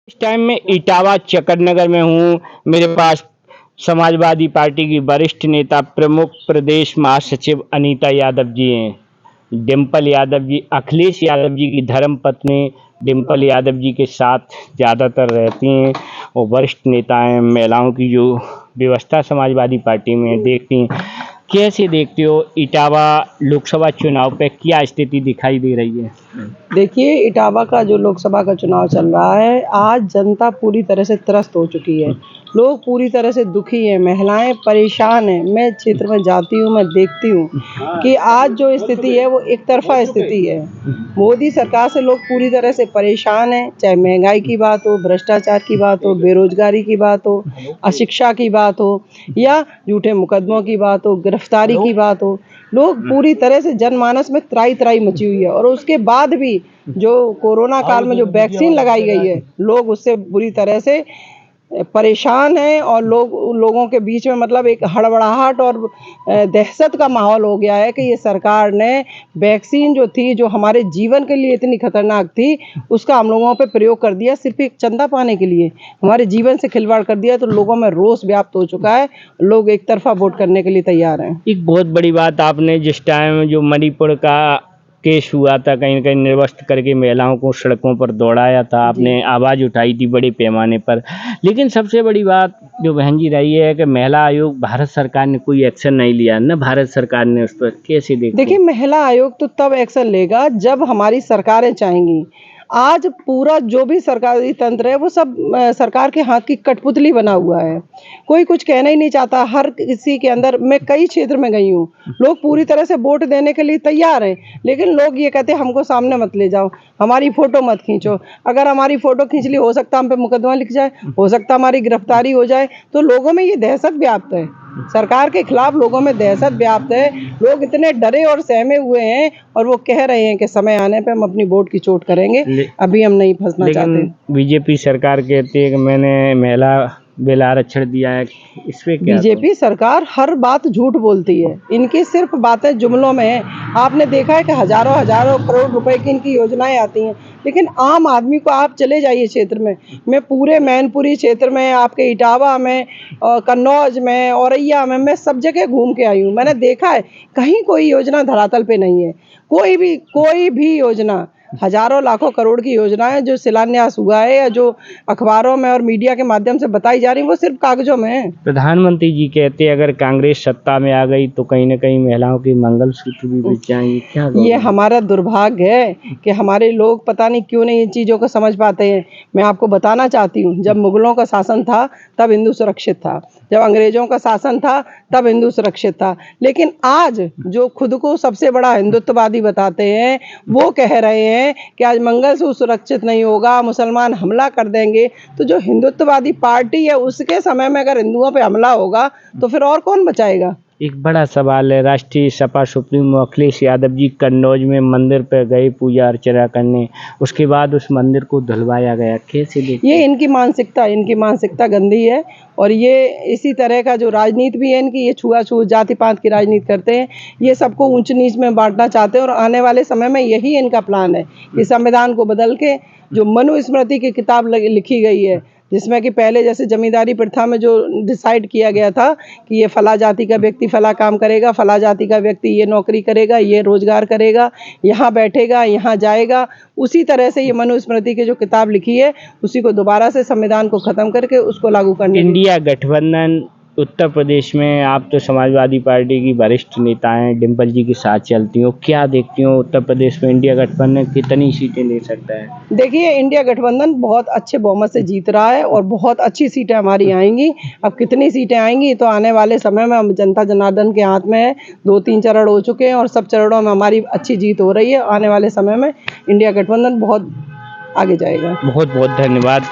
इस टाइम मैं इटावा चकरनगर में हूँ। मेरे पास समाजवादी पार्टी की वरिष्ठ नेता प्रमुख प्रदेश महासचिव अनीता यादव जी हैं। डिम्पल यादव जी अखिलेश यादव जी की धर्म पत्नी डिम्पल यादव जी के साथ ज़्यादातर रहती हैं और वरिष्ठ नेता हैं। महिलाओं की जो व्यवस्था समाजवादी पार्टी में देखती हैं। कैसे देखते हो इटावा लोकसभा चुनाव पे क्या स्थिति दिखाई दे रही है? देखिए, इटावा का जो लोकसभा का चुनाव चल रहा है, आज जनता पूरी तरह से त्रस्त हो चुकी है। लोग पूरी तरह से दुखी हैं, महिलाएं परेशान हैं। मैं क्षेत्र में जाती हूँ, मैं देखती हूँ कि आज जो स्थिति है वो एक तरफा स्थिति है। मोदी सरकार से लोग पूरी तरह से परेशान हैं, चाहे महंगाई की बात हो, भ्रष्टाचार की बात हो, बेरोजगारी की बात हो, अशिक्षा की बात हो या झूठे मुकदमों की बात हो, गिरफ्तारी की बात हो। लोग पूरी तरह से जनमानस में त्राही मची हुई है और उसके बाद भी जो कोरोना काल में जो वैक्सीन लगाई गई है, लोग उससे बुरी तरह से परेशान हैं और लोगों के बीच में मतलब एक हड़बड़ाहट और दहशत का माहौल हो गया है कि ये सरकार ने वैक्सीन जो थी, जो हमारे जीवन के लिए इतनी खतरनाक थी, उसका हम लोगों पे प्रयोग कर दिया सिर्फ एक चंदा पाने के लिए। हमारे जीवन से खिलवाड़ कर दिया, तो लोगों में रोष व्याप्त हो चुका है। लोग एक तरफा वोट करने के लिए तैयार हैं। एक बहुत बड़ी बात आपने जिस टाइम जो मणिपुर का केस हुआ था, कहीं न कहीं निर्वस्त्र करके महिलाओं को सड़कों पर दौड़ाया था, आपने आवाज़ उठाई थी बड़े पैमाने पर। लेकिन सबसे बड़ी बात जो बहन जी रही है कि महिला आयोग भारत सरकार ने कोई एक्शन नहीं लिया न, भारत सरकार ने उस पर कैसे देखते? देखिए, महिला आयोग तो तब एक्शन लेगा जब हमारी सरकारें चाहेंगी। आज पूरा जो भी सरकारी तंत्र है वो सब सरकार के हाथ की कठपुतली बना हुआ है। कोई कुछ कहना ही नहीं चाहता। हर किसी के अंदर, मैं कई क्षेत्र में गई हूँ, लोग पूरी तरह से वोट देने के लिए तैयार हैं, लेकिन लोग ये कहते हैं हमको सामने मत ले जाओ, हमारी फोटो मत खींचो। अगर हमारी फोटो खींच ली, हो सकता हम पे मुकदमा लिख जाए, हो सकता हमारी गिरफ्तारी हो जाए। तो लोगों में ये दहशत व्याप्त है, सरकार के खिलाफ लोगों में दहशत व्याप्त है। लोग इतने डरे और सहमे हुए हैं और वो कह रहे हैं कि समय आने पे हम अपनी वोट की चोट करेंगे, अभी हम नहीं फंसना चाहते। लेकिन बीजेपी सरकार कहती है कि मैंने महिला बिल आरक्षण दिया है, इस पे क्या? बीजेपी सरकार हर बात झूठ बोलती है, इनकी सिर्फ बातें जुमलों में है। आपने देखा है कि हजारों हजारों करोड़ रुपए की इनकी योजनाएं आती हैं, लेकिन आम आदमी को आप चले जाइए क्षेत्र में, मैं पूरे मैनपुरी क्षेत्र में, आपके इटावा में, कन्नौज में, औरैया में, मैं सब जगह घूम के आई हूँ। मैंने देखा है कहीं कोई योजना धरातल पे नहीं है। कोई भी योजना, हजारों लाखों करोड़ की योजनाएं जो शिलान्यास हुआ है या जो अखबारों में और मीडिया के माध्यम से बताई जा रही है, वो सिर्फ कागजों में है। प्रधानमंत्री जी कहते हैं अगर कांग्रेस सत्ता में आ गई तो कहीं न कहीं महिलाओं के मंगलसूत्र भी बिक जाएंगे, क्या कहोगे? ये हमारा दुर्भाग्य है कि हमारे लोग पता नहीं क्यों नहीं इन चीज़ों को समझ पाते हैं। मैं आपको बताना चाहती हूँ, जब मुगलों का शासन था तब हिंदू सुरक्षित था, जब अंग्रेजों का शासन था तब हिंदू सुरक्षित था, लेकिन आज जो खुद को सबसे बड़ा हिंदुत्ववादी बताते हैं, वो कह रहे हैं कि आज मंगलसूत्र सुरक्षित नहीं होगा, मुसलमान हमला कर देंगे। तो जो हिंदुत्ववादी पार्टी है, उसके समय में अगर हिंदुओं पे हमला होगा तो फिर और कौन बचाएगा? एक बड़ा सवाल है, राष्ट्रीय सपा सुप्रीमो अखिलेश यादव जी कन्नौज में मंदिर पर गए पूजा अर्चना करने, उसके बाद उस मंदिर को धुलवाया गया, कैसे देखते? ये इनकी मानसिकता गंदी है और ये इसी तरह का जो राजनीति भी है इनकी, ये छुआछूत जाति पात की राजनीति करते हैं। ये सबको ऊंच नीच में बांटना चाहते हैं और आने वाले समय में यही इनका प्लान है कि संविधान को बदल के जो मनुस्मृति की किताब लिखी गई है, जिसमें कि पहले जैसे जमींदारी प्रथा में जो डिसाइड किया गया था कि ये फला जाति का व्यक्ति फला काम करेगा, फला जाति का व्यक्ति ये नौकरी करेगा, ये रोजगार करेगा, यहाँ बैठेगा, यहाँ जाएगा, उसी तरह से ये मनुस्मृति की जो किताब लिखी है उसी को दोबारा से संविधान को खत्म करके उसको लागू करने। इंडिया गठबंधन उत्तर प्रदेश में, आप तो समाजवादी पार्टी की वरिष्ठ नेता हैं, डिम्पल जी के साथ चलती हो, क्या देखती हो उत्तर प्रदेश में इंडिया गठबंधन कितनी सीटें ले सकता है? देखिए, इंडिया गठबंधन बहुत अच्छे बहुमत से जीत रहा है और बहुत अच्छी सीटें हमारी आएंगी। अब कितनी सीटें आएंगी तो आने वाले समय में हम जनता जनार्दन के हाथ में है। 2-3 चरण हो चुके हैं और सब चरणों में हमारी अच्छी जीत हो रही है। आने वाले समय में इंडिया गठबंधन बहुत आगे जाएगा। बहुत बहुत धन्यवाद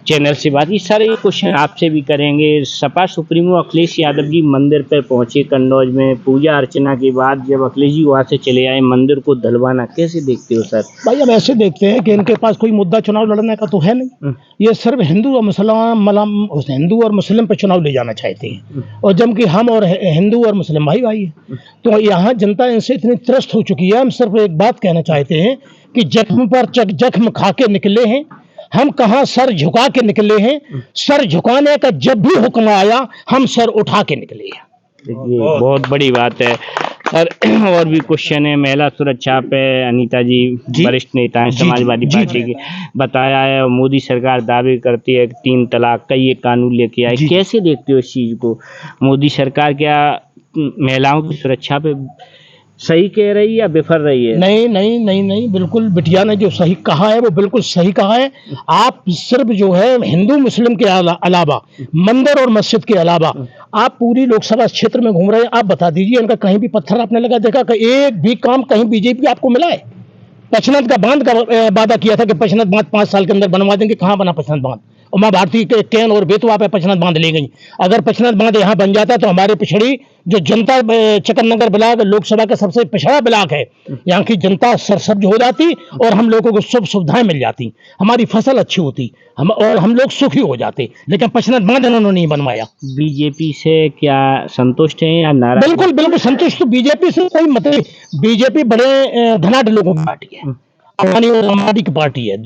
चैनल से बात की। सारे क्वेश्चन आपसे भी करेंगे। सपा सुप्रीमो अखिलेश यादव जी मंदिर पर पहुंचे कन्नौज में, पूजा अर्चना के बाद जब अखिलेश जी वहाँ से चले आए, मंदिर को धुलवाना कैसे देखते हो सर? भाई, हम ऐसे देखते हैं कि इनके पास कोई मुद्दा चुनाव लड़ने का तो है नहीं। ये सिर्फ हिंदू और मुस्लिम पर चुनाव ले जाना चाहते हैं, और जबकि हम और हिंदू और मुस्लिम भाई भाई है। तो यहाँ जनता इनसे इतनी त्रस्त हो चुकी है। हम सिर्फ एक बात कहना चाहते हैं कि जख्म पर जख्म खा के निकले हैं। हम कहाँ सर झुका के निकले हैं, सर झुकाने का जब भी हुक्म आया हम सर उठा के निकले हैं। ये बहुत बड़ी बात है सर। और भी क्वेश्चन है महिला सुरक्षा पे। अनीता जी वरिष्ठ नेता हैं समाजवादी पार्टी की, बताया है और मोदी सरकार दावे करती है कि 3 तलाक का ये कानून लेके आए। कैसे देखते हो इस चीज को? मोदी सरकार क्या महिलाओं की सुरक्षा पे सही कह रही है या विफर रही है? नहीं नहीं नहीं नहीं, बिल्कुल बिटिया ने जो सही कहा है वो बिल्कुल सही कहा है। आप सिर्फ जो है हिंदू मुस्लिम के अलावा, मंदिर और मस्जिद के अलावा आप पूरी लोकसभा क्षेत्र में घूम रहे हैं, आप बता दीजिए इनका कहीं भी पत्थर आपने लगा देखा कि एक भी काम कहीं बीजेपी आपको मिला है? पचनत का बांध का वादा किया था कि पचनत बांध 5 साल के अंदर बनवा देंगे, कहाँ बना पचनत बांध? और माँ भारती के कैन और बेतवा पे पचनत बांध ले गई। अगर पचनत बांध यहाँ बन जाता तो हमारे पिछड़ी जो जनता, चकननगर ब्लॉक लोकसभा का सबसे पिछड़ा ब्लॉक है, यहाँ की जनता सरसब्ज हो जाती और हम लोगों को सब सुविधाएं मिल जाती, हमारी फसल अच्छी होती, हम लोग सुखी हो जाते। लेकिन पचनत बांध इन्होंने नहीं बनवाया। बीजेपी से क्या संतुष्ट हैं या नाराज? बिल्कुल बिल्कुल संतुष्ट। बीजेपी से कोई मतलब, बीजेपी बड़े धनाढ़ लोगों की पार्टी है, अंबानी और अंबानी की पार्टी है।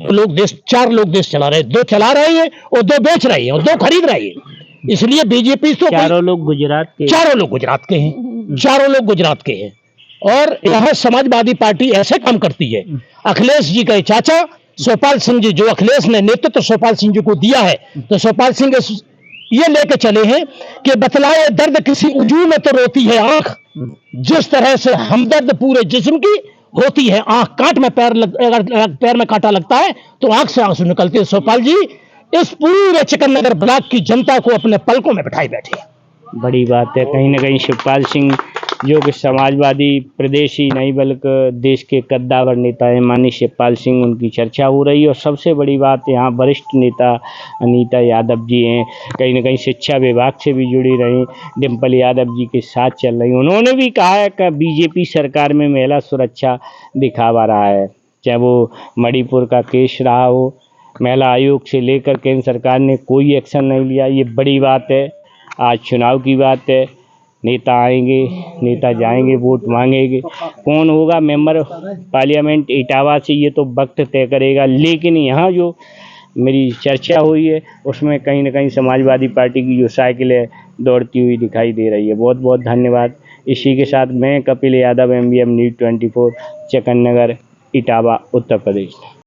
4 लोग देश चला रहे हैं, 2 चला रहे हैं और 2 बेच रहे हैं और 2 खरीद रहे हैं। इसलिए बीजेपी तो चारों लोग गुजरात के, चारों लोग गुजरात के हैं, चारों लोग गुजरात के हैं। और यहाँ समाजवादी पार्टी ऐसे काम करती है। अखिलेश जी के चाचा शिवपाल सिंह जी, जो अखिलेश ने नेतृत्व शिवपाल सिंह जी को दिया है, तो शिवपाल सिंह ये लेके चले हैं कि बतलाए दर्द किसी उजू में तो रोती है आंख, जिस तरह से हमदर्द पूरे जिस्म की होती है आंख। कांट में पैर में कांटा लगता है तो आंख से आंसू निकलते हैं। शिवपाल जी इस पूरे चकननगर ब्लॉक की जनता को अपने पलकों में बिठाए बैठे। बड़ी बात है। कहीं ना कहीं शिवपाल सिंह जो कि समाजवादी प्रदेश ही नहीं बल्कि देश के कद्दावर नेता है, माननीय शिवपाल सिंह, उनकी चर्चा हो रही है। और सबसे बड़ी बात यहाँ वरिष्ठ नेता अनीता यादव जी हैं, कहीं ना कहीं शिक्षा विभाग से भी जुड़ी रही, डिम्पल यादव जी के साथ चल रही। उन्होंने भी कहा है कि बीजेपी सरकार में महिला सुरक्षा दिखावा रहा है, चाहे वो मणिपुर का केस रहा हो, महिला आयोग से लेकर केंद्र सरकार ने कोई एक्शन नहीं लिया। ये बड़ी बात है। आज चुनाव की बात है, नेता आएंगे, नेता जाएंगे, वोट मांगेंगे, कौन होगा मेंबर पार्लियामेंट इटावा से ये तो वक्त तय करेगा। लेकिन यहाँ जो मेरी चर्चा हुई है उसमें कहीं ना कहीं समाजवादी पार्टी की जो साइकिल है दौड़ती हुई दिखाई दे रही है। बहुत बहुत धन्यवाद। इसी के साथ मैं कपिल यादव, MBM न्यूज़ 24, चकननगर, इटावा, उत्तर प्रदेश।